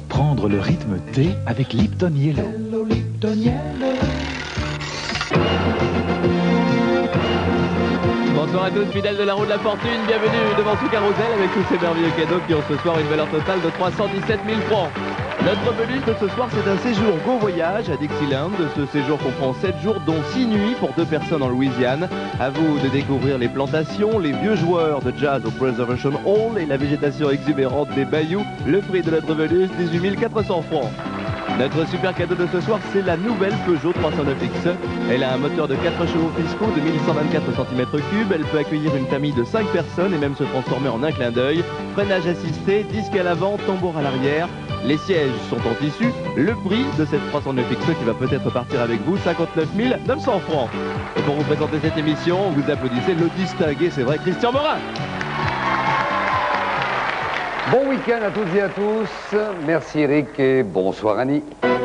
Prendre le rythme thé avec Lipton Yellow. Bonsoir à tous, fidèles de la roue de la fortune, bienvenue devant ce carrousel avec tous ces merveilleux cadeaux qui ont ce soir une valeur totale de 317 000 francs. Notre bonus de ce soir, c'est un séjour Go Voyage à Dixieland. Ce séjour comprend 7 jours, dont 6 nuits pour 2 personnes en Louisiane. À vous de découvrir les plantations, les vieux joueurs de jazz au Preservation Hall et la végétation exubérante des bayous. Le prix de notre bonus, 18 400 francs. Notre super cadeau de ce soir, c'est la nouvelle Peugeot 309X. Elle a un moteur de 4 chevaux fiscaux de 1124 cm3. Elle peut accueillir une famille de 5 personnes et même se transformer en un clin d'œil. Freinage assisté, disque à l'avant, tambour à l'arrière. Les sièges sont en tissu. Le prix de cette 309X qui va peut-être partir avec vous, 59 900 francs. Et pour vous présenter cette émission, vous applaudissez le distingué, c'est vrai, Christian Morin. Bon week-end à toutes et à tous. Merci Eric et bonsoir Annie. Bonsoir.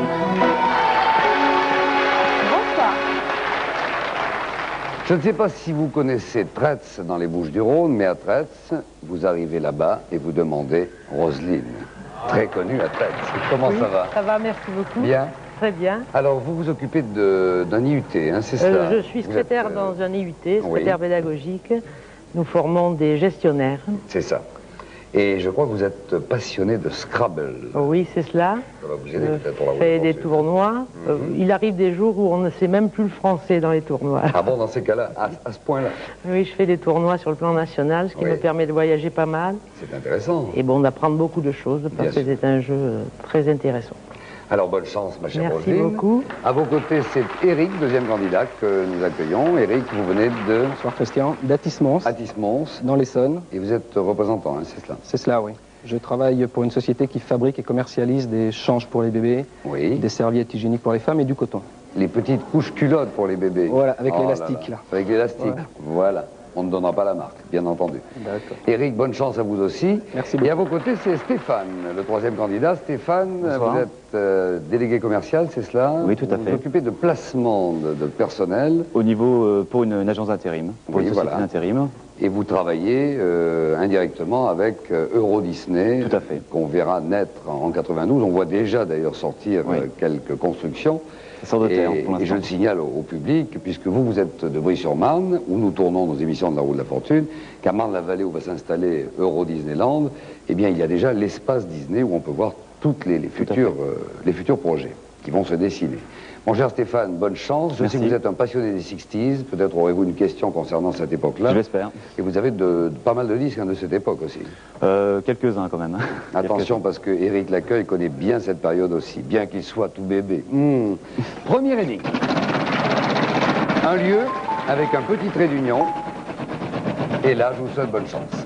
Je ne sais pas si vous connaissez Tretz dans les Bouches-du-Rhône, mais à Tretz, vous arrivez là-bas et vous demandez Roselyne. Très connue à Tretz. Comment ça va? Ça va, merci beaucoup. Bien. Très bien. Alors, vous vous occupez d'un IUT, hein, c'est ça? Je suis secrétaire dans un IUT, secrétaire pédagogique. Nous formons des gestionnaires. C'est ça. Et je crois que vous êtes passionné de Scrabble. Oui, c'est cela. Ça va vous aider peut-être pour la Je fais des fortune. tournois. Il arrive des jours où on ne sait même plus le français dans les tournois. Ah bon, dans ces cas-là, à ce point-là? Oui, je fais des tournois sur le plan national, ce qui me permet de voyager pas mal. C'est intéressant. Et bon, d'apprendre beaucoup de choses, parce que c'est un jeu très intéressant. Alors, bonne chance, ma chère Merci Roselyne. beaucoup. À vos côtés, c'est Eric, deuxième candidat que nous accueillons. Eric, vous venez de... Bonsoir Christian, d'Atis-Mons, Atis-Mons. dans l'Essonne. Et vous êtes représentant, hein, c'est cela? C'est cela, oui. Je travaille pour une société qui fabrique et commercialise des changes pour les bébés, Oui. des serviettes hygiéniques pour les femmes et du coton. Les petites couches culottes pour les bébés. Voilà, avec Oh l'élastique, là. Avec l'élastique, voilà. On ne donnera pas la marque, bien entendu. D'accord. Eric, bonne chance à vous aussi. Merci Et beaucoup. à vos côtés, c'est Stéphane, le troisième candidat. Stéphane, Bonsoir. vous êtes délégué commercial, c'est cela? Oui, tout à Vous fait. vous occupez de placement de personnel. Au niveau, pour une agence d'intérim, pour Oui, une société voilà. d'intérim. Et vous travaillez indirectement avec Euro Disney, Tout à fait. qu'on verra naître en 92. On voit déjà d'ailleurs sortir Oui. quelques constructions. Ça sort de terre pour Et je l'instant. le signale au public, puisque vous êtes de Brie-sur-Marne, où nous tournons nos émissions de la Roue de la Fortune, qu'à Marne-la-Vallée, où va s'installer Euro Disneyland, eh bien, il y a déjà l'espace Disney où on peut voir tous les futurs projets qui vont se dessiner. Mon cher Stéphane, bonne chance. Je sais que Merci. vous êtes un passionné des 60s. Peut-être aurez-vous une question concernant cette époque-là. Je l'espère. Et vous avez pas mal de disques de cette époque aussi. Quelques-uns quand même. Attention, parce que Éric Laccueil connaît bien cette période aussi, bien qu'il soit tout bébé. Première énigme. Un lieu avec un petit trait d'union. Et là, je vous souhaite bonne chance.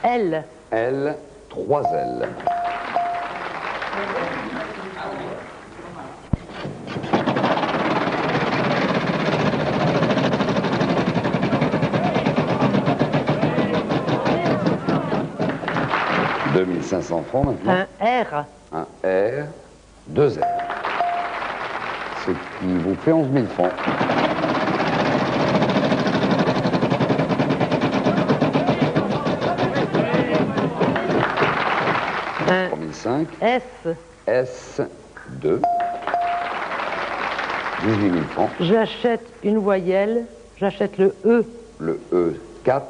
Elle. L, 3 L. « 2500 francs maintenant. Un R. Un R, 2 L. Ce qui vous fait 11 000 francs. Un 3005. S. S, 2. 18 000 francs. J'achète une voyelle. J'achète le E. Le E, 4.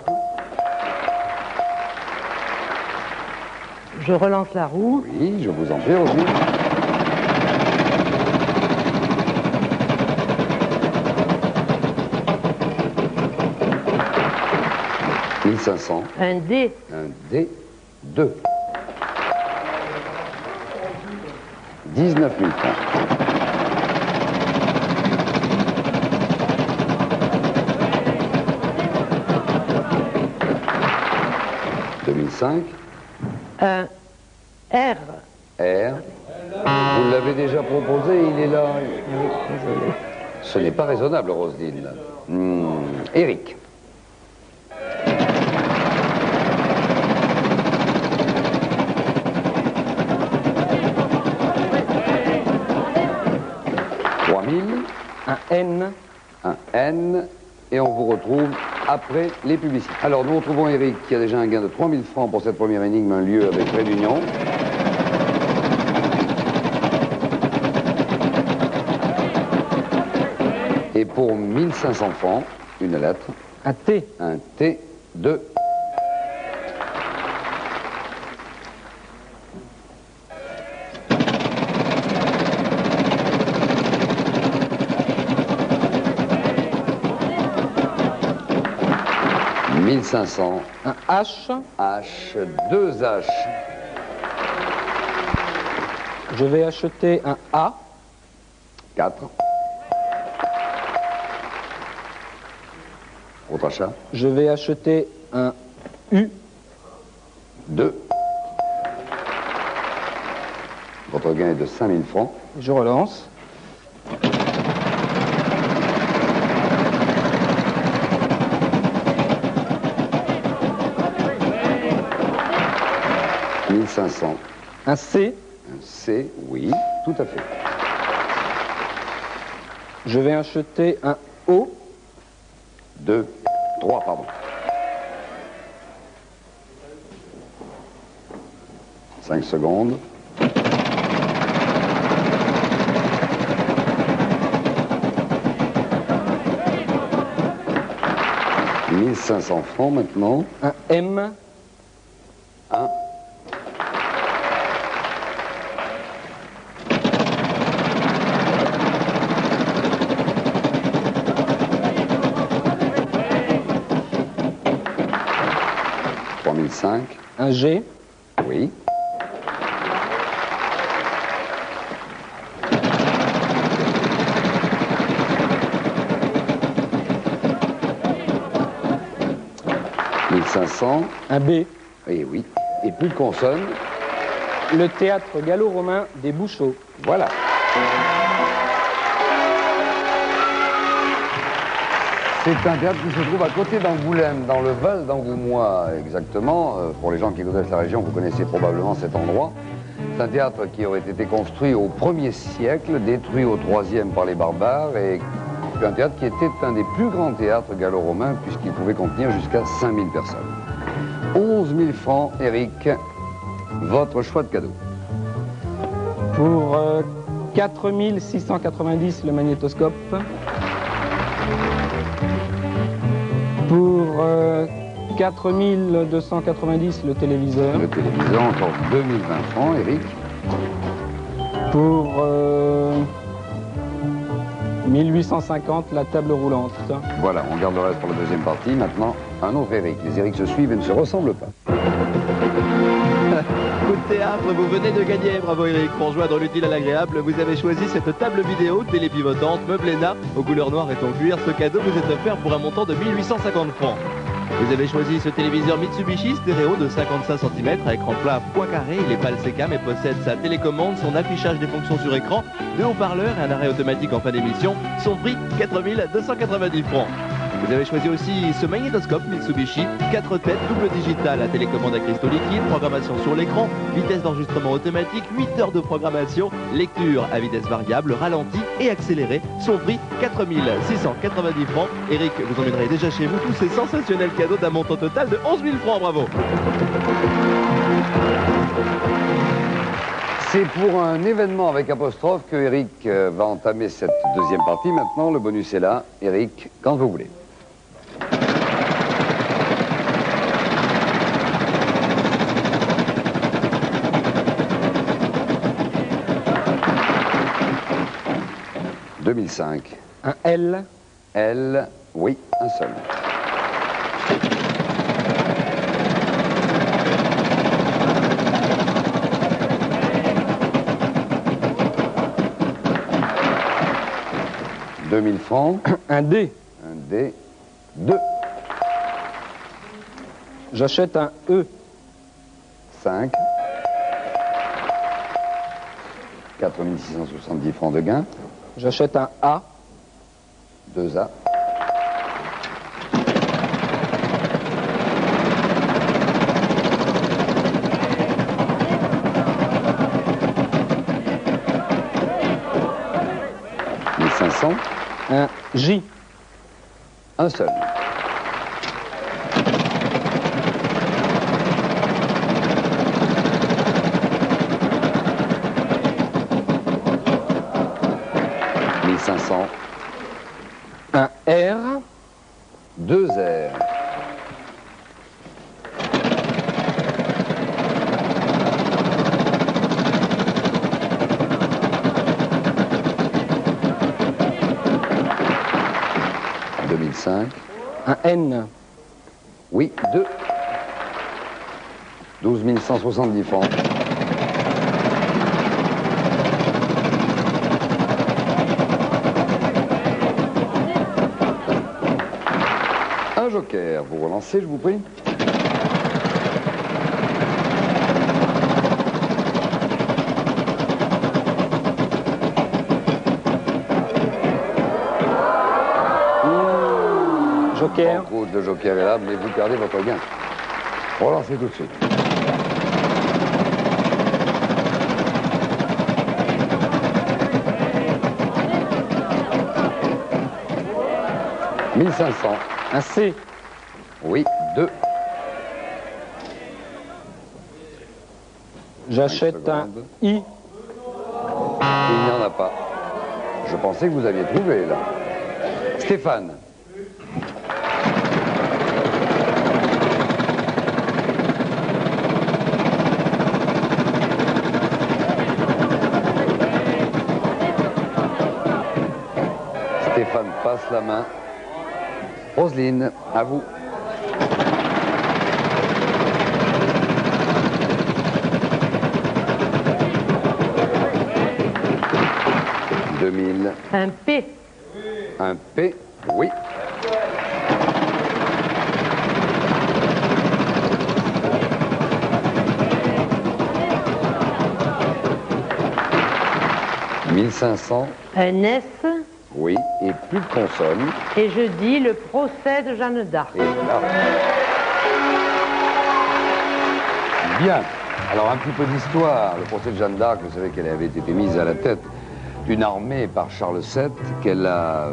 Je relance la roue. Oui, je vous en prie aussi. « 1500. Un D. Un D, 2. 19 000 francs. « 2005. Un R. R. Vous l'avez déjà proposé, il est là. Ce n'est pas raisonnable, Roselyne. Eric. Un N. Un N. Et on vous retrouve après les publicités. Alors, nous retrouvons Eric qui a déjà un gain de 3 000 francs pour cette première énigme, un lieu avec Trait d'Union. Et pour 1 500 francs, une lettre. Un T. Un T de... « 1500. Un H. H, 2 H. Je vais acheter un A. 4. Autre achat. Je vais acheter un U. 2. Votre gain est de 5 000 francs. Je relance. « 1500. Un C. Un C, oui, tout à fait. Je vais acheter un O. 2, 3, pardon. 5 secondes. « 1500 francs maintenant. Un M. 1. Un G. Oui. « 1500. Un B. Et oui. Et plus de consonnes. Le théâtre gallo-romain des Bouchots. Voilà. C'est un théâtre qui se trouve à côté d'Angoulême, dans le Val d'Angoumois, exactement. Pour les gens qui connaissent la région, vous connaissez probablement cet endroit. C'est un théâtre qui aurait été construit au 1er siècle, détruit au 3e par les barbares, et un théâtre qui était un des plus grands théâtres gallo-romains, puisqu'il pouvait contenir jusqu'à 5000 personnes. 11 000 francs, Eric, votre choix de cadeau. Pour 4 690 le magnétoscope. Pour 4 290 le téléviseur. Le téléviseur, encore 2020 francs, Eric. Pour 1850 la table roulante. Voilà, on garde le reste pour la deuxième partie. Maintenant, un autre Eric. Les Eric se suivent et ne se ressemblent pas. Coup de théâtre, vous venez de gagner, bravo Eric. Pour joindre l'utile à l'agréable, vous avez choisi cette table vidéo télépivotante Meublena aux couleurs noires et ton cuir. Ce cadeau vous est offert pour un montant de 1850 francs. Vous avez choisi ce téléviseur Mitsubishi stéréo de 55 cm à écran plat point carré. Il est pâle sécam et possède sa télécommande, son affichage des fonctions sur écran, 2 haut-parleurs et un arrêt automatique en fin d'émission. Son prix, 4 290 francs. Vous avez choisi aussi ce magnétoscope Mitsubishi, 4 têtes, double digital à télécommande à cristaux liquides, programmation sur l'écran, vitesse d'enregistrement automatique, 8 heures de programmation, lecture à vitesse variable, ralenti et accéléré. Son prix, 4 690 francs. Eric vous emmènerait déjà chez vous tous ces sensationnels cadeaux d'un montant total de 11 000 francs. Bravo. C'est pour un événement avec apostrophe que Eric va entamer cette deuxième partie. Maintenant, le bonus est là. Eric, quand vous voulez. « 2005. Un L. L, oui, un seul. « 2000 francs. Un D. Un D. 2. J'achète un E. 5. 4670 francs de gain. J'achète un A. 2 A. Un J. Un seul. « 1500. Un R. 2 R. « 2005. Un N. Oui, 2. 12 170 francs. Un joker, vous relancez, je vous prie. Joker. En route, le joker est là, mais vous perdez votre gain. Relancez tout de suite. « 1500. Un C. Oui, 2. J'achète un I. Il n'y en a pas. Je pensais que vous aviez trouvé, là. Stéphane. Stéphane passe la main. Roselyne, à vous. « 2000. Un P. Un P, oui. « 1500. Un S. Oui, et plus de consonnes. Et je dis le procès de Jeanne d'Arc. Et là. Bien. Alors, un petit peu d'histoire. Le procès de Jeanne d'Arc, vous savez qu'elle avait été mise à la tête d'une armée par Charles VII, qu'elle a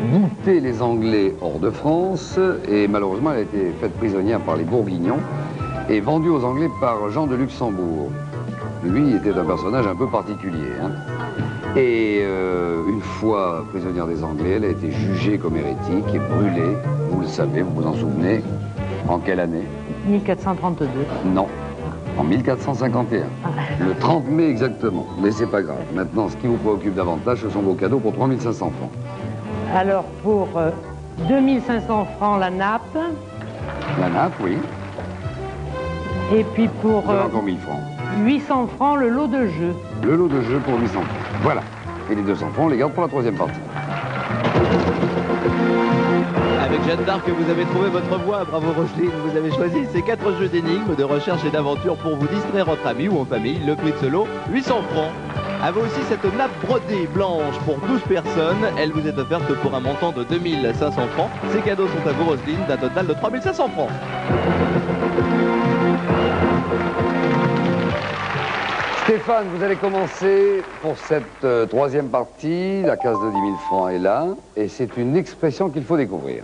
bouté les Anglais hors de France, et malheureusement, elle a été faite prisonnière par les Bourguignons et vendue aux Anglais par Jean de Luxembourg. Lui était un personnage un peu particulier, hein. Et une fois prisonnière des Anglais, elle a été jugée comme hérétique et brûlée, vous le savez, vous vous en souvenez, en quelle année? 1432. Non, en 1451. Le 30 mai exactement, mais c'est pas grave. Maintenant, ce qui vous préoccupe davantage, ce sont vos cadeaux pour 3500 francs. Alors pour 2500 francs la nappe, La nappe, oui, et puis pour vous avez encore 1000 francs. 800 francs le lot de jeu. Le lot de jeu pour 800 francs. Voilà. Et les 200 francs, on les garde pour la troisième partie. Avec Jeanne d'Arc, vous avez trouvé votre voie. Bravo Roselyne, vous avez choisi ces 4 jeux d'énigmes, de recherche et d'aventure pour vous distraire entre amis ou en famille. Le prix de ce lot, 800 francs. À vous aussi cette nappe brodée blanche pour 12 personnes. Elle vous est offerte pour un montant de 2500 francs. Ces cadeaux sont à vous Roselyne, d'un total de 3500 francs. Stéphane, vous allez commencer pour cette troisième partie. La case de 10 000 francs est là. Et c'est une expression qu'il faut découvrir.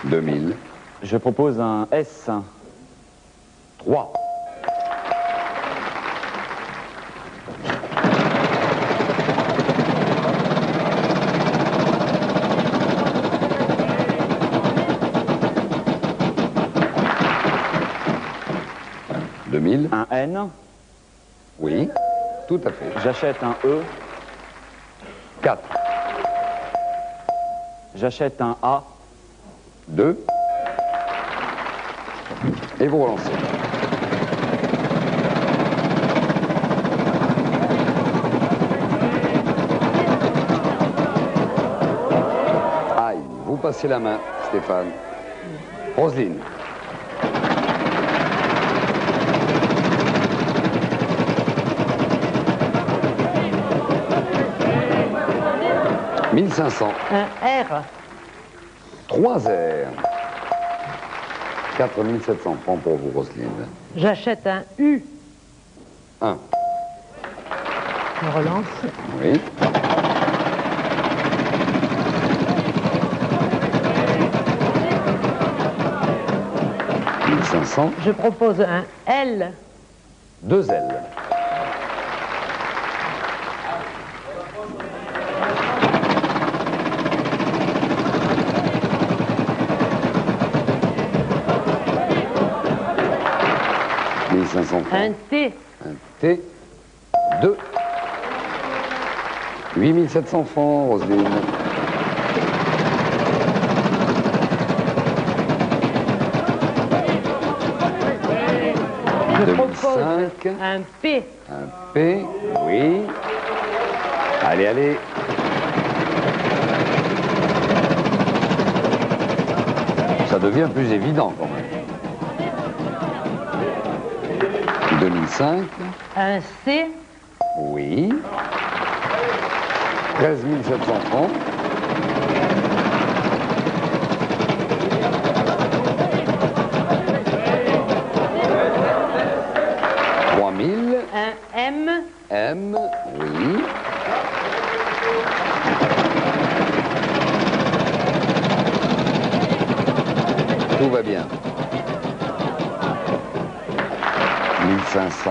« 2000. Je propose un S. 3. 2000. Un N. Oui, tout à fait. J'achète un E. 4. J'achète un A. 2. Et vous relancez. Aïe, vous passez la main, Stéphane. Roselyne. « 1500. Un R. 3 R. 4700 francs pour vous, Roselyne. J'achète un U. 1. On relance. Oui. « 1500. Je propose un L. 2 L. Un T. Un T. 2. 8700 francs, Roselyne. Je propose un P. Un P, oui. Allez, allez. Ça devient plus évident quand même. 2005. Un C. Oui. 13 700 francs. Un M. M, oui. Tout va bien. 1500.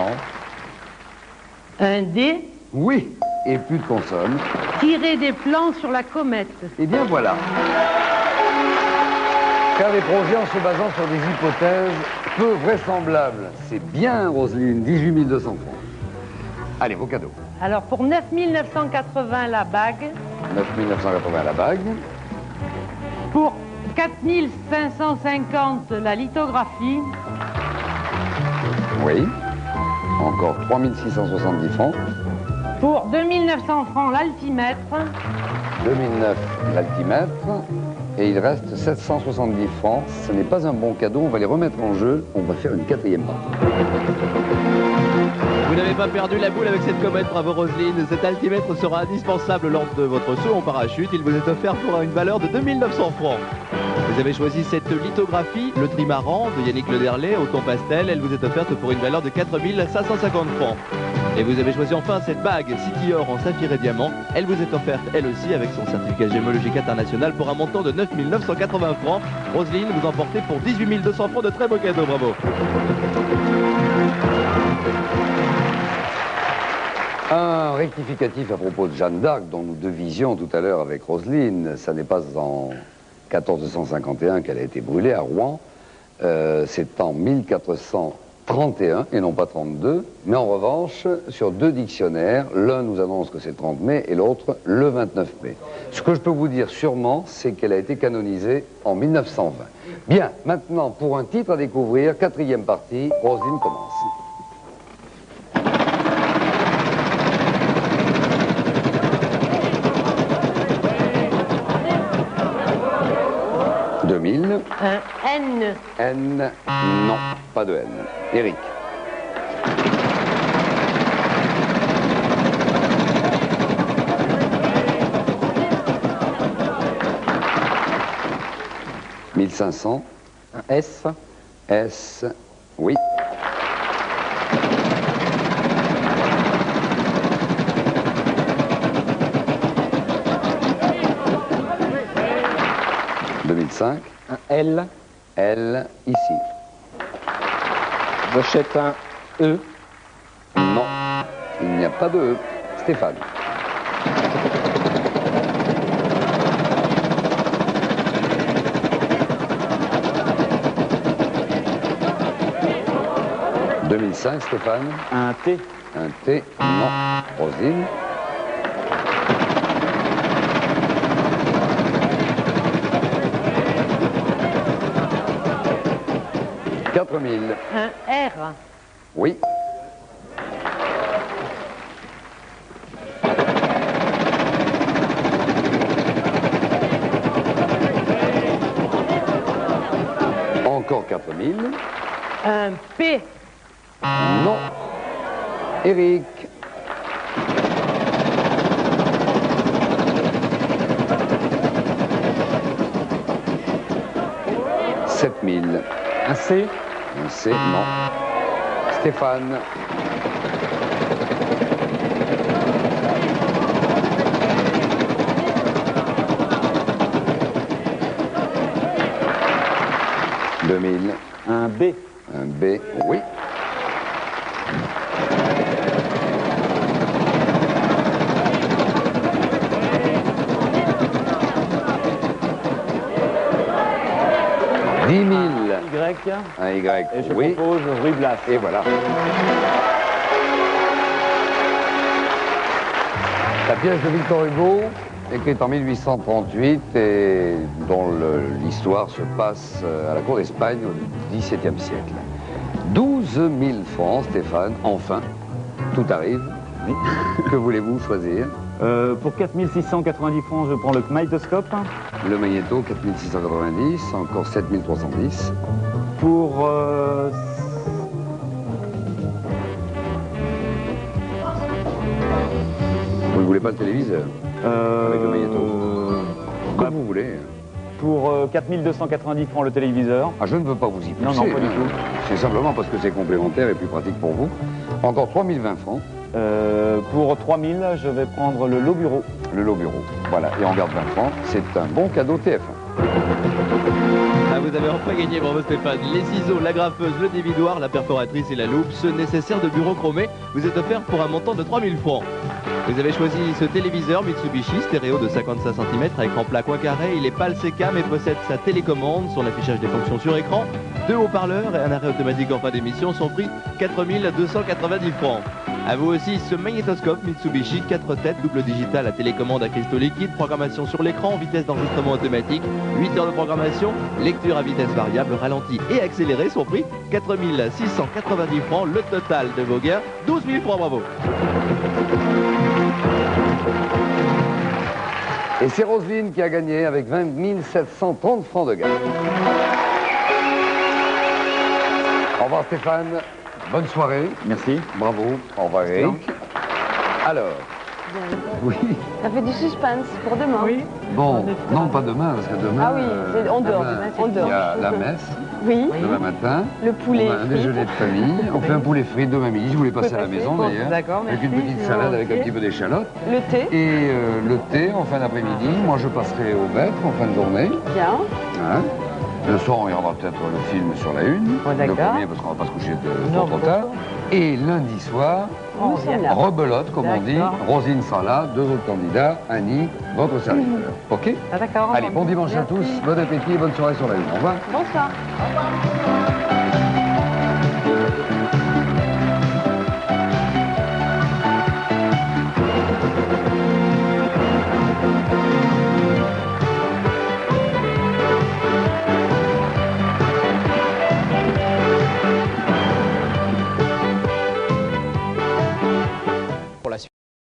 Un D. Oui, et plus de consonnes. Tirer des plans sur la comète. Eh bien voilà. Faire des projets en se basant sur des hypothèses peu vraisemblables. C'est bien, Roselyne, 18 200 francs. Allez, vos cadeaux. Alors pour 9 980 la bague. 9 980 la bague. Pour 4 550 la lithographie. Oui. Encore 3 670 francs. Pour 2 900 francs l'altimètre. 2009 l'altimètre. Et il reste 770 francs. Ce n'est pas un bon cadeau, on va les remettre en jeu. On va faire une 4e partie. Vous n'avez pas perdu la boule avec cette comète, bravo Roselyne. Cet altimètre sera indispensable lors de votre saut en parachute. Il vous est offert pour une valeur de 2 900 francs. Vous avez choisi cette lithographie, le trimaran de Yannick Lederlé au ton pastel. Elle vous est offerte pour une valeur de 4 550 francs. Et vous avez choisi enfin cette bague City Or en saphir et diamant. Elle vous est offerte elle aussi avec son certificat gémologique international pour un montant de 9 980 francs. Roselyne, vous emportez pour 18 200 francs de très beaux cadeaux, bravo. Un rectificatif à propos de Jeanne d'Arc, dont nous devisions tout à l'heure avec Roselyne. Ça n'est pas en 1451 qu'elle a été brûlée à Rouen. C'est en 1431 et non pas 32. Mais en revanche, sur 2 dictionnaires, l'un nous annonce que c'est le 30 mai et l'autre le 29 mai. Ce que je peux vous dire sûrement, c'est qu'elle a été canonisée en 1920. Bien, maintenant, pour un titre à découvrir, 4e partie, Roselyne commence. Un N. N, non, pas de N. Eric. « 1500. » Un S. S, oui. « 2005. » Un L. L, ici. J'achète un E. Non, il n'y a pas de E. Stéphane. « 2005, Stéphane. Un T. Un T, non. Roselyne. Un R. Oui. Encore 4000. Un P. Non. Eric. $7000. Un C. Un C, non. Stéphane. « 2000. Un B. Un B, oui. « 10 000. Y. Un Y, Et je oui. propose Ruy Blas. Et voilà. La pièce de Victor Hugo, écrite en 1838 et dont l'histoire se passe à la cour d'Espagne au XVIIe siècle. 12 000 francs, Stéphane, enfin, tout arrive. Oui. Que voulez-vous choisir? Pour 4 690 francs, je prends le magnétoscope. Le magnéto, 4 690, encore 7 310. Pour... Vous ne voulez pas le téléviseur avec le magnéto? Comme vous voulez. Pour 4 290 francs le téléviseur. Ah, je ne veux pas vous y pousser. Non, non, pas du tout. C'est simplement parce que c'est complémentaire et plus pratique pour vous. Encore 3 020 francs. Pour 3 000, je vais prendre le lot bureau. Le lot bureau. Voilà, et on garde 20 francs. C'est un bon cadeau TF1. Ah, vous avez enfin gagné, bravo Stéphane. Les ciseaux, la graffeuse, le dévidoir, la perforatrice et la loupe, ce nécessaire de bureau chromé, vous est offert pour un montant de 3 000 francs. Vous avez choisi ce téléviseur Mitsubishi stéréo de 55 cm à écran plat coin carré. Il est pâle CCAM et possède sa télécommande, son affichage des fonctions sur écran, 2 haut-parleurs et un arrêt automatique en fin d'émission. Son prix 4 290 francs. A vous aussi ce magnétoscope Mitsubishi 4 têtes, double digital à télécommande à cristaux liquides, programmation sur l'écran, vitesse d'enregistrement automatique, 8 heures de programmation, lecture à vitesse variable, ralenti et accéléré. Son prix 4 690 francs. Le total de vos gains 12 000 francs, bravo. Et c'est Roselyne qui a gagné avec 20 730 francs de gain. Au revoir Stéphane, bonne soirée. Merci. Bravo, au revoir Eric. Alors, oui. Ça fait du suspense pour demain. Oui. Bon, non pas demain, parce que demain... Ah oui, on dort. demain, On dort. Il y a la messe, Oui. demain matin. Le poulet On a un frit. déjeuner de famille. On fait un poulet frit demain midi. Je voulais passer à la maison Bon, d'ailleurs. d'accord, Avec une merci. petite salade avec un petit peu d'échalote. Le thé. Et le thé en fin d'après-midi. Moi je passerai au maître en fin de journée. Bien. Hein. Le soir, on regardera peut-être le film sur la une. Oh, d'accord. Le premier, parce qu'on va pas se coucher Non, trop tard. Et lundi soir, Nous sommes là. rebelote, comme on dit. D'accord. Rosine sera là, 2 autres candidats, Annie, votre serviteur. OK? Ah, d'accord. Allez, bon dimanche à tous, bon appétit et bonne soirée sur la une. Au revoir. Bonsoir.